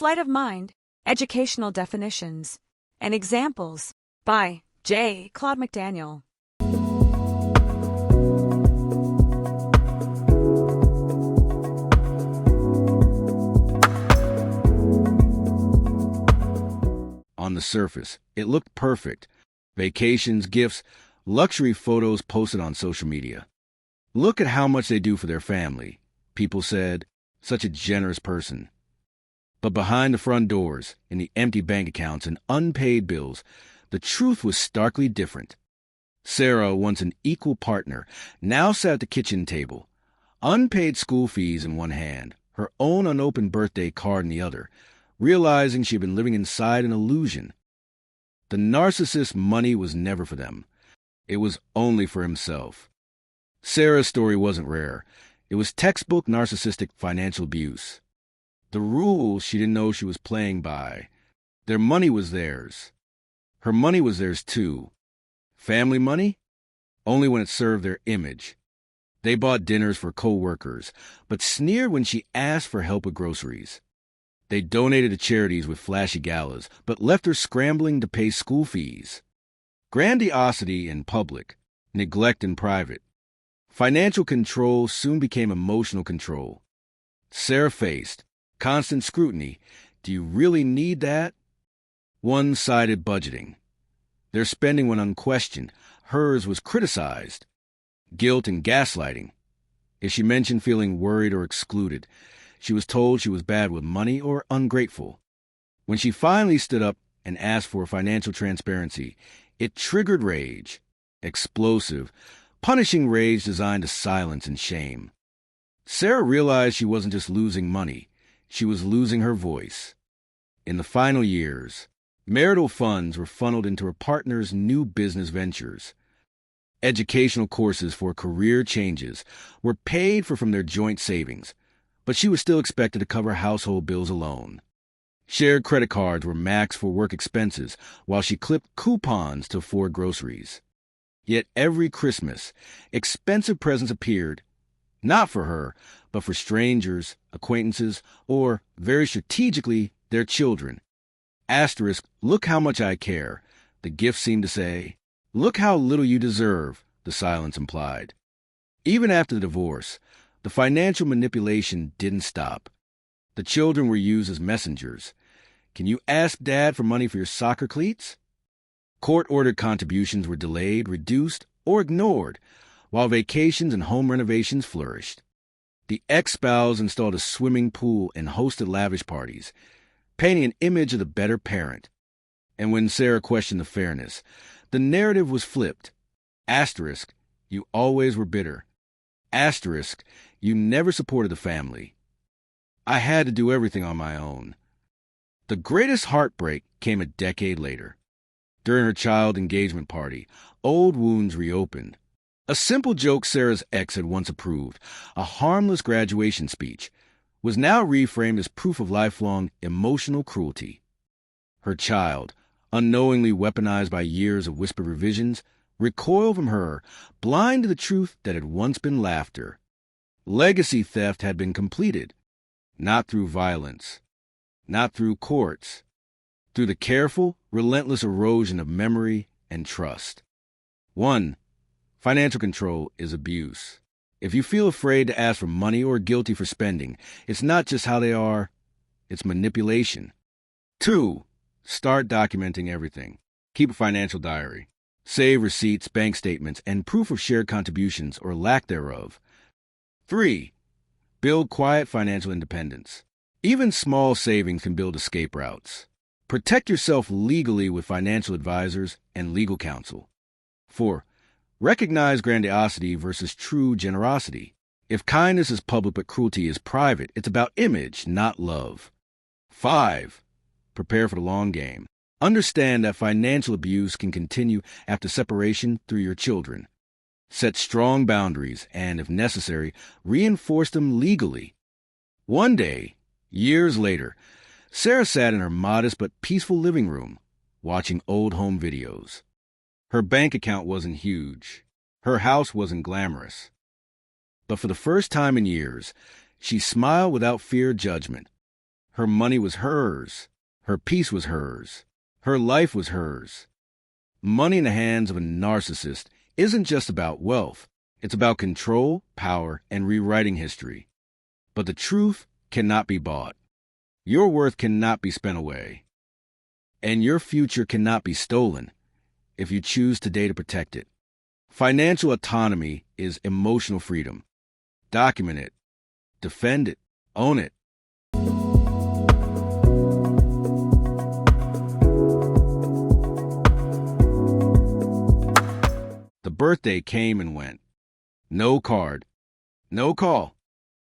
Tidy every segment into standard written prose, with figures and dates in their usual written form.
Sleight of Mind, Educational Definitions and Examples by J. Claude McDaniel. On the surface, it looked perfect. Vacations, gifts, luxury photos posted on social media. Look at how much they do for their family, people said. Such a generous person. But behind the front doors, in the empty bank accounts and unpaid bills, the truth was starkly different. Sarah, once an equal partner, now sat at the kitchen table, unpaid school fees in one hand, her own unopened birthday card in the other, realizing she had been living inside an illusion. The narcissist's money was never for them. It was only for himself. Sarah's story wasn't rare. It was textbook narcissistic financial abuse. The rules she didn't know she was playing by. Their money was theirs. Her money was theirs too. Family money? Only when it served their image. They bought dinners for co-workers, but sneered when she asked for help with groceries. They donated to charities with flashy galas, but left her scrambling to pay school fees. Grandiosity in public, neglect in private. Financial control soon became emotional control. Sarah faced constant scrutiny. Do you really need that? One-sided budgeting. Their spending went unquestioned. Hers was criticized. Guilt and gaslighting. If she mentioned feeling worried or excluded, she was told she was bad with money or ungrateful. When she finally stood up and asked for financial transparency, it triggered rage. Explosive, punishing rage designed to silence and shame. Sarah realized she wasn't just losing money. She was losing her voice. In the final years, marital funds were funneled into her partner's new business ventures. Educational courses for career changes were paid for from their joint savings, but she was still expected to cover household bills alone. Shared credit cards were maxed for work expenses, while she clipped coupons to afford groceries. Yet every Christmas, expensive presents appeared, not for her, but for strangers, acquaintances, or, very strategically, their children. Asterisk, look how much I care, the gift seemed to say. Look how little you deserve, the silence implied. Even after the divorce, the financial manipulation didn't stop. The children were used as messengers. Can you ask Dad for money for your soccer cleats? Court-ordered contributions were delayed, reduced, or ignored, while vacations and home renovations flourished. The ex-spouse installed a swimming pool and hosted lavish parties, painting an image of the better parent. And when Sarah questioned the fairness, the narrative was flipped. Asterisk, you always were bitter. Asterisk, you never supported the family. I had to do everything on my own. The greatest heartbreak came a decade later. During her child engagement party, old wounds reopened. A simple joke Sarah's ex had once approved, a harmless graduation speech, was now reframed as proof of lifelong emotional cruelty. Her child, unknowingly weaponized by years of whispered revisions, recoiled from her, blind to the truth that had once been laughter. Legacy theft had been completed, not through violence, not through courts, through the careful, relentless erosion of memory and trust. 1. Financial control is abuse. If you feel afraid to ask for money or guilty for spending, it's not just how they are, it's manipulation. 2. Start documenting everything. Keep a financial diary. Save receipts, bank statements, and proof of shared contributions or lack thereof. 3. Build quiet financial independence. Even small savings can build escape routes. Protect yourself legally with financial advisors and legal counsel. 4. Recognize grandiosity versus true generosity. If kindness is public but cruelty is private, it's about image, not love. 5. Prepare for the long game. Understand that financial abuse can continue after separation through your children. Set strong boundaries and, if necessary, reinforce them legally. One day, years later, Sarah sat in her modest but peaceful living room, watching old home videos. Her bank account wasn't huge. Her house wasn't glamorous. But for the first time in years, she smiled without fear of judgment. Her money was hers. Her peace was hers. Her life was hers. Money in the hands of a narcissist isn't just about wealth. It's about control, power, and rewriting history. But the truth cannot be bought. Your worth cannot be spent away. And your future cannot be stolen if you choose today to protect it. Financial autonomy is emotional freedom. Document it. Defend it. Own it. The birthday came and went. No card. No call.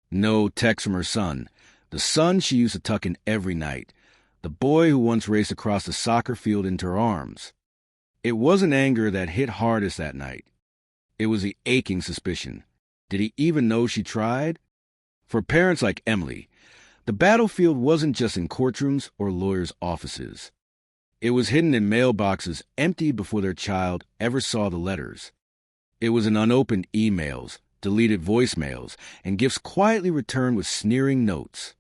No text from her son. The son she used to tuck in every night. The boy who once raced across the soccer field into her arms. It wasn't anger that hit hardest that night. It was the aching suspicion. Did he even know she tried? For parents like Emily, the battlefield wasn't just in courtrooms or lawyers' offices. It was hidden in mailboxes emptied before their child ever saw the letters. It was in unopened emails, deleted voicemails, and gifts quietly returned with sneering notes.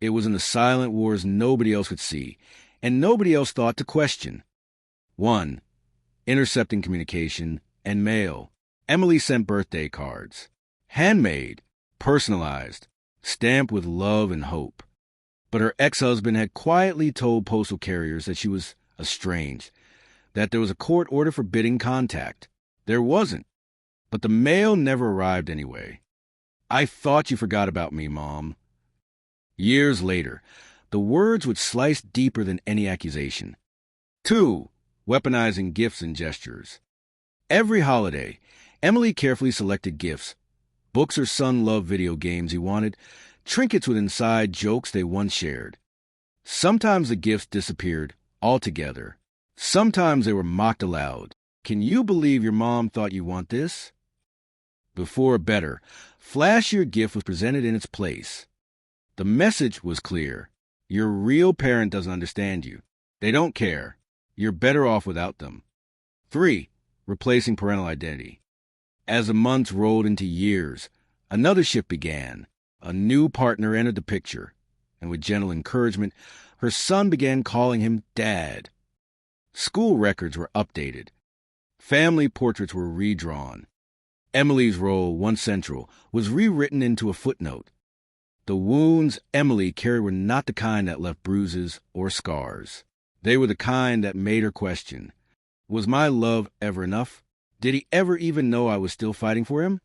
It was in the silent wars nobody else could see, and nobody else thought to question. 1. Intercepting communication and mail. Emily sent birthday cards. Handmade, personalized, stamped with love and hope. But her ex-husband had quietly told postal carriers that she was estranged, that there was a court order forbidding contact. There wasn't. But the mail never arrived anyway. I thought you forgot about me, Mom. Years later, the words would slice deeper than any accusation. 2. Weaponizing gifts and gestures. Every holiday, Emily carefully selected gifts. Books her son loved, video games he wanted, trinkets with inside jokes they once shared. Sometimes the gifts disappeared altogether. Sometimes they were mocked aloud. Can you believe your mom thought you want this? Before better, flashier gift was presented in its place. The message was clear. Your real parent doesn't understand you. They don't care. You're better off without them. 3. Replacing parental identity. As the months rolled into years, another shift began. A new partner entered the picture, and with gentle encouragement, her son began calling him Dad. School records were updated. Family portraits were redrawn. Emily's role, once central, was rewritten into a footnote. The wounds Emily carried were not the kind that left bruises or scars. They were the kind that made her question, was my love ever enough? Did he ever even know I was still fighting for him?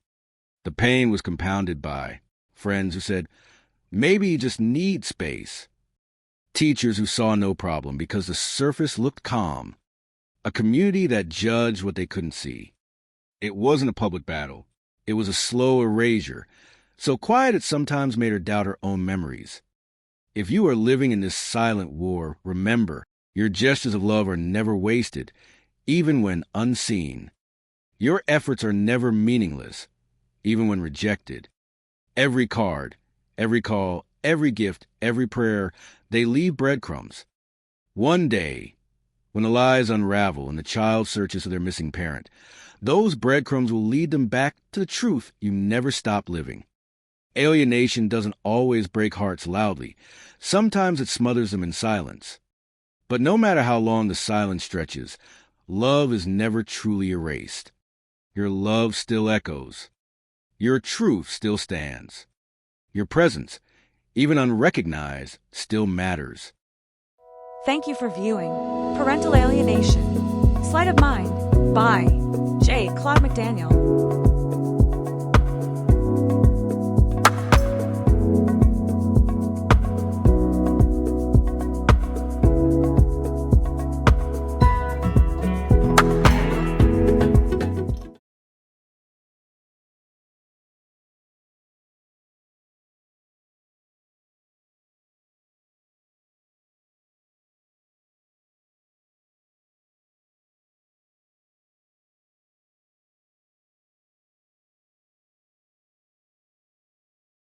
The pain was compounded by friends who said, maybe you just need space. Teachers who saw no problem because the surface looked calm. A community that judged what they couldn't see. It wasn't a public battle. It was a slow erasure, so quiet it sometimes made her doubt her own memories. If you are living in this silent war, remember, your gestures of love are never wasted, even when unseen. Your efforts are never meaningless, even when rejected. Every card, every call, every gift, every prayer, they leave breadcrumbs. One day, when the lies unravel and the child searches for their missing parent, those breadcrumbs will lead them back to the truth you never stopped living. Alienation doesn't always break hearts loudly. Sometimes it smothers them in silence. But no matter how long the silence stretches, love is never truly erased. Your love still echoes. Your truth still stands. Your presence, even unrecognized, still matters. Thank you for viewing Parental Alienation, Sleight of Mind by J. Claude McDaniel.